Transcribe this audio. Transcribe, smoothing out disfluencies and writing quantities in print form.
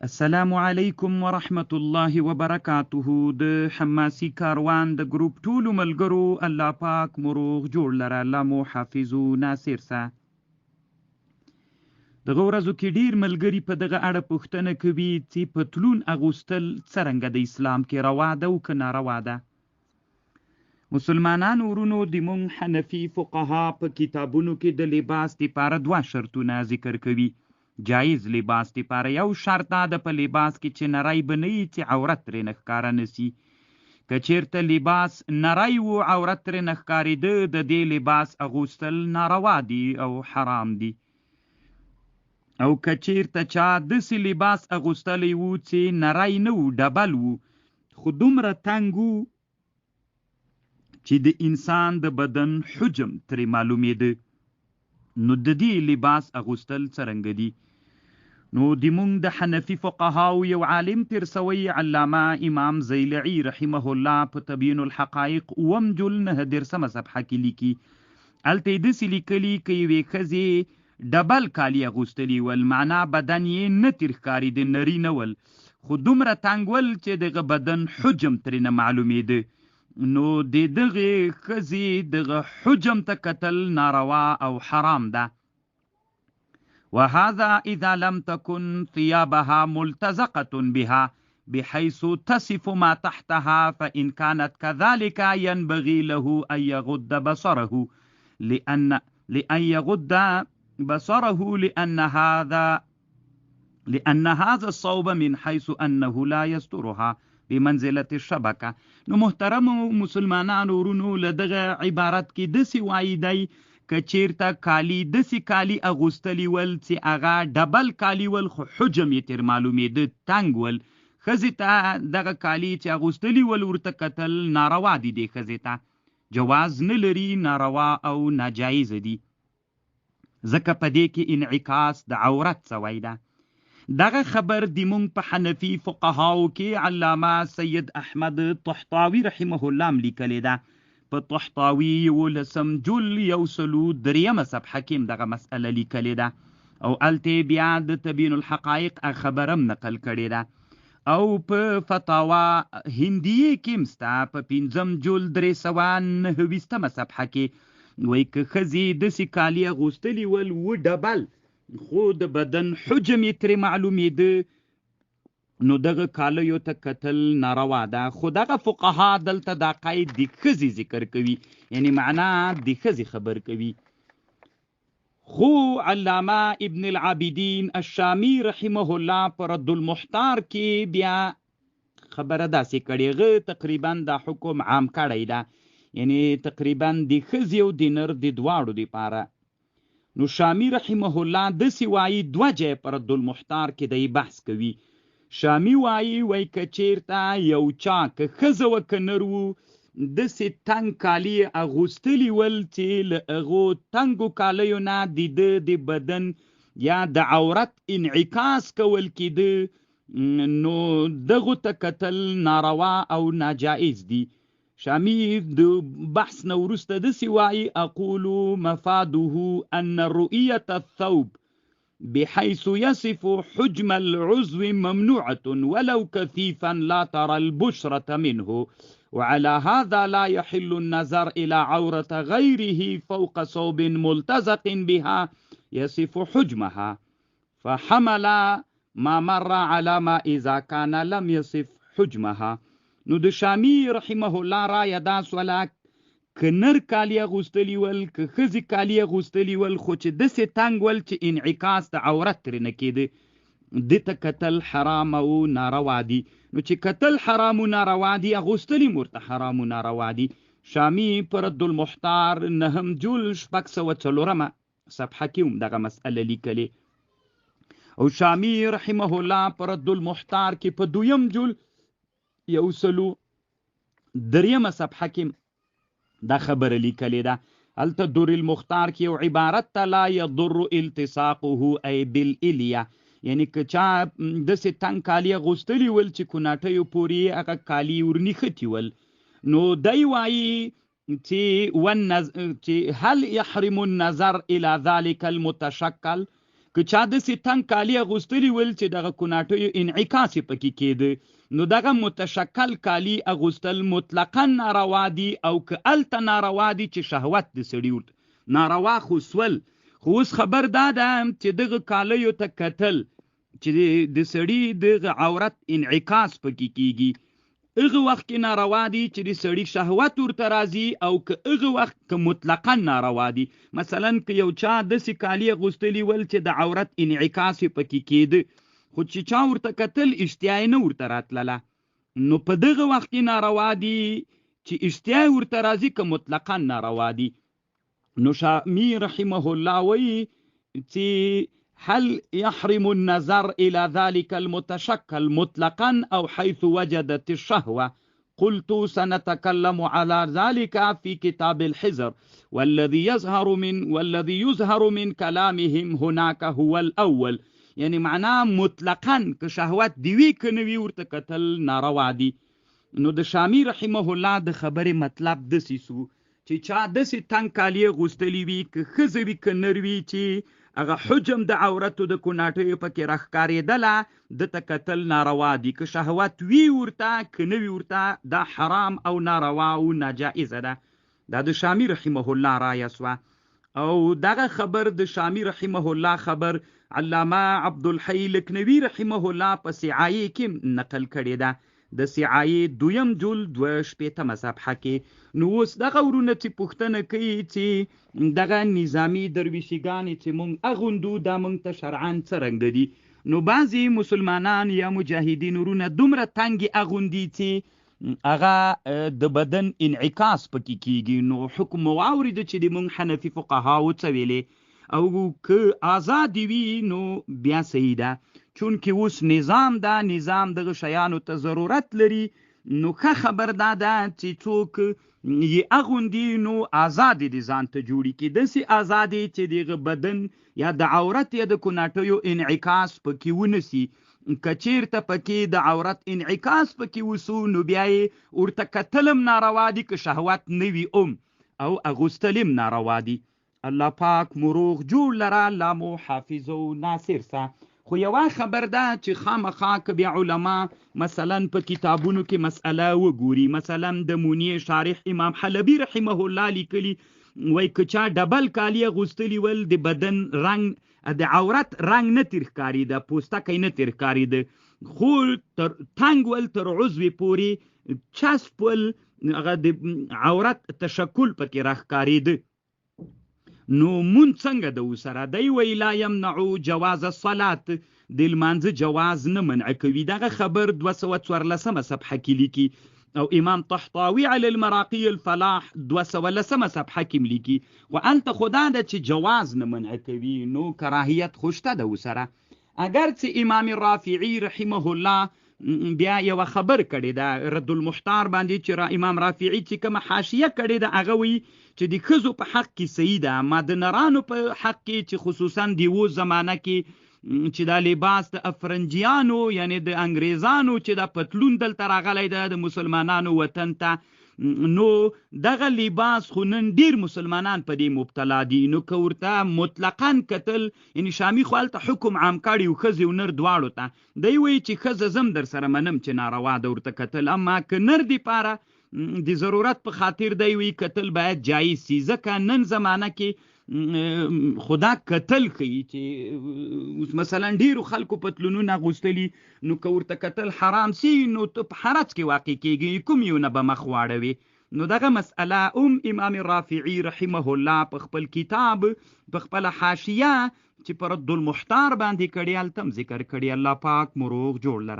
السلام علیکم ورحمت الله وبرکاته. د حماسي کاروان د ګروپ ټولو ملګرو الله پاک مروغ جوړ لره، الله مو حافظو ناصر سه. دغه ورځو کې ډیر ملګري په دغه اړه پوښتنه کوي چې پتلون اغوستل څرنګه د اسلام کې روا ده او که ناروا ده. مسلمانانو ورونو، د مونږ حنفي فقها په کتابونو کې د لباس دپاره 2 شرطونه ذکر کوي. جایز لباس دپاره یو شرط ده په لباس کې چې نری به نه وي چې عورت ترې ښکاره نسي. که چیرته لباس نری و عورت ترې ښکارېده، د دې لباس اغوستل ناروا دي او حرام دي. او که چیرته چا داسې لباس اغوستلی و چې نری نه و، ډبل و، خو دومره تنګ و چې د انسان د بدن حجم ترې معلومېده، نو د دې لباس اغوستل څرنګه دي؟ نو د مونږ د حنفي فقهاو یو عالم تیر سوی علامه امام زیلعي رحمه الله په تبیین الحقایق 9 صفحه کې لیکي. هلته یې داسې لیکلي که یوې ښځې ډبل کالي اغوستلي ول، معنا بدن یې نه تیر ښکارېده، نري نه ول، خو دومره تنګ ول چې دغه بدن حجم ترې نه معلومېده، نو د دغې ښځې دغه حجم ته کتل ناروا او حرام ده. وهذا إذا لم تكن ثيابها ملتزقة بها بحيث تصف ما تحتها، فإن كانت كذلك ينبغي له أن يغض بصره لأن هذا الصوب من حيث أنه لا يسترها بمنزلة الشبكة. نو محترم مسلمانانو ورونو، لدغه عبارت کې داسې وایي دی که چیرته کالی داسې کالی اغوستلی ول چې هغه ډبل کالی ول خو حجم یې تر معلومېده، تنګ ول، ښځې ته دغه کالی چې اغوستلی ول ورته کتل ناروا دي، دې ښځې ته جواز نه لري، ناروا او ناجایزه دي، ځکه په دې کې انعکاس د عورت سوی ده. دغه خبر د مونږ په حنفي فقهاو کې علامه سید احمد طحطاوي رحمه الله هم لیکلی ده. په طحطاوي 1103 صفحه کې هم دغه مسئله لیکلې ده، او هلته بیا د تبیین الحقایق خبر هم نقل کړې ده، او په فتاوا هندیه کې هم سته په 5 جلد 329 صفحه کې وایي که ښځې داسې کالي اغوستلي ول و ډبل، خو د بدن حجم یې ترې معلومېده، نو دغه کالیو ته کتل ناروا ده. خو دغه فقها دلته دا قید د ښځې ذکر کوي، یعنی معنا د ښځې خبر کوي. خو علامه ابن العابدین الشامی رحمه الله پر رد المحتار کې بیا خبره داسې کړې، هغه تقریبا دا حکم عام کړی ده، یعنی تقریبا د ښځې او د نر د دواړو دپاره. نو شامی رحمه الله داسې وایي، 2 ځایه پر رد المحتار کې دی بحث کوي. شامی وایي که چیرته یو چا که ښځه و که نر و داسې تنګ کالي اغوستلي ول چې له هغو تنګو کالیو نه د ده د بدن یا د عورت انعکاس کول کېده، نو دغو ته کتل ناروا او ناجائز دي. شامی د بحث نه وروسته داسې وایي، اقول مفاده ان رؤیة الثوب بحيث يصف حجم العضو ممنوعة ولو كثيفا لا ترى البشرة منه، وعلى هذا لا يحل النظر إلى عورة غيره فوق صوب ملتزق بها يصف حجمها، فحمل ما مر على ما إذا كان لم يصف حجمها. نو د شامی رحمه الله رایه دا سوله که نر کالی اغوستلی ول که ښځې کالی اغوستلی ول، خو چې داسې تنګ ول چې انعکاس د عورت ترې نه کېده، دې ته کتل حرام او ناروا دي. نو چې کتل حرام او ناروا دي، اغوستلی هم ورته حرام او ناروا دي. شامی په رد المحتار 9 جلد 604 صفحه کې هم دغه مسئله لیکلې، او شامی رحمه الله په رد المحتار کې په 2 جلد 103 صفحه کې دا خبره لیکلې ده. هلته در المختار کې یو عبارت ته لا یضر التصاقه ای بالالیا، یعنی که چا داسې تنګ کالي اغوستلي ول چې کوناټیو پورې هغه کالي ورنښتي ول، نو دی وایي چې هل يحرم النظر الى ذلك المتشکل که چا داسې تنګ کالي اغوستلي ول چې دغه کوناټیو انعکاس یې پکې کېده، نو دغه متشکل کالي اغوستل مطلقا ناروا دي، او که هلته ناروا دي چې شهوت د سړي ناروا خو سول. خو اوس خبر دا ده چې دغه کالیو ته کتل چې د سړي دغه عورت انعکاس پکې کېږي، هغه وخت کې ناروا دي چې د سړي شهوت ورته راځي، او که هغه وخت که مطلقا ناروا دي. مثلا که یو چا داسې کالي اغوستلي ول چې د عورت انعکاس یې پکې کېده، خو چې چا ورته کتل اشتیا یې نه ورته راتلله، نو په دغه وخت کې ناروا دي چې اشتیا یې ورته راځي که مطلقا ناروا دي. نو شامی رحمه الله وایي چې هل يحرم النظر إلى ذلك المتشكل مطلقا أو حيث وجدت الشهوة؟ قلت سنتكلم على ذلك في كتاب الحزر، والذي يظهر من كلامهم هناك هو الأول. يعني معناه مطلقا كشهوات دیوی کنوی ورته کتل ناروا دي. نو د شامی رحمه الله د خبرې مطلب دسی سو چې چا دسی تنگ کالی غوستلی وی که ښځه وي که نر وي چې هغه حجم د عورتو د کوناټیو پکې راښکارېدله، دته کتل ناروا دي. که شهوت وي ورته که نه وي ورته، دا حرام او ناروا او ناجائزه ده. دا د شامی رحمه الله رایه سوه. او دغه خبر د شامی رحمه الله خبر علامه عبدالحی لکنوی رحمه الله په سعایه کې نقل کړې ده، د سعایه 2م جلد 2 صفحه کې. نو اوس دغه ورونه چې پوښتنه کوي چې دغه نظامی درویشیګانې چې مونږ اغوندو دا مونږ ته شرعاً څرنګه دي؟ نو بعضې مسلمانان یا مجاهدین ورونه دومره تنګې اغوندي چې هغه د بدن انعکاس پکې کېږي. نو حکم واورېده چې د مونږ حنفي فقهاو څه ویلې، او که آزادي وي نو بیا صحیح ده، چونکې اوس نظام دا نظام دغه شیانو ته ضرورت لري. نو ښه خبر دا ده چې څوک یې اغوندي نو آزادي د ځان ته جوړي کړي، داسې ازادي چې دغه بدن یا د عورت یا د کوناټیو انعکاس پکې ونسي. که چیرته پکې د عورت انعکاس پکې وسو نو بیا یې ورته کتلم ناروا دي، که شهوت نه وي او اغوستلم ناروا دي. الله پاک مروغ جوړ لره، الله مو حافظ او ناصر سه. خو یوه خبر ده چې خامخا که بیا علما مثلا په کتابونو کې مسئله وګوري، مثلا د مونیه شارح امام حلبی رحمه الله لیکلی وای که چا ډبل کالی اغوستلی ول د بدن رنگ د عورت رنگ نه تیر ښکارېده، پوستکی نه تیر ښکارېده، خو تر تنګ ول تر عضوې پورې چسپ ول هغه د عورت تشکل پکې راښکارېده، نو مون څنګه د وسره دی؟ وی لا یمنعو جواز الصلاة، د لمانځه جواز نه منع کوي. دغه خبر 214 صفحه کې لیکي، او امام طحطاوی علی المراقی الفلاح 210 صفحه کې لیکي. و انت خدا ده چې جواز نه منع کوي، نو کراهیت خوشته ده وسره. اگر چې امام رافعی رحمه الله بیا یو خبر کړی ده رد المحتار باندې، چې امام رافعی چې کوم حاشیه کړی ده هغه وی چې د ښځو په حق کې صحیح ده، ما د نرانو په حق کې چې خصوصا د و زمانه کې چې دا لباس د افرنجیانو یعنی د انګریزانو چې دا پتلون دلته راغلی ده د مسلمانانو وطن ته، نو دغه لباس خو نن ډیر مسلمانان په دې مبتلا دي. نو که ورته مطلقاً کتل، یعنی شامی خو هلته حکم عام کړي و ښځې او نر دواړو ته، دی وایي چې ښځه زم در سره منم چې ناروا ده ورته کتل، اما که نر دی پاره د ضرورت په خاطر دی وی کتل باید جایز سی. ځکه نن زمانه کې خدا کتل ښیي چې مثلا ډیرو خلکو پتلونونه اغوستلي، نو که ورته کتل حرام سی نو ته په حرج کې واقع کېږي، کوم یو نه به مخ واړوي. نو دغه مسئله امام رافعی رحمه الله په خپل کتاب په خپل حاشیه چې پر رد المحتار باندې کړي هلته هم ذکر کړي. الله پاک مروغ جوړ لره.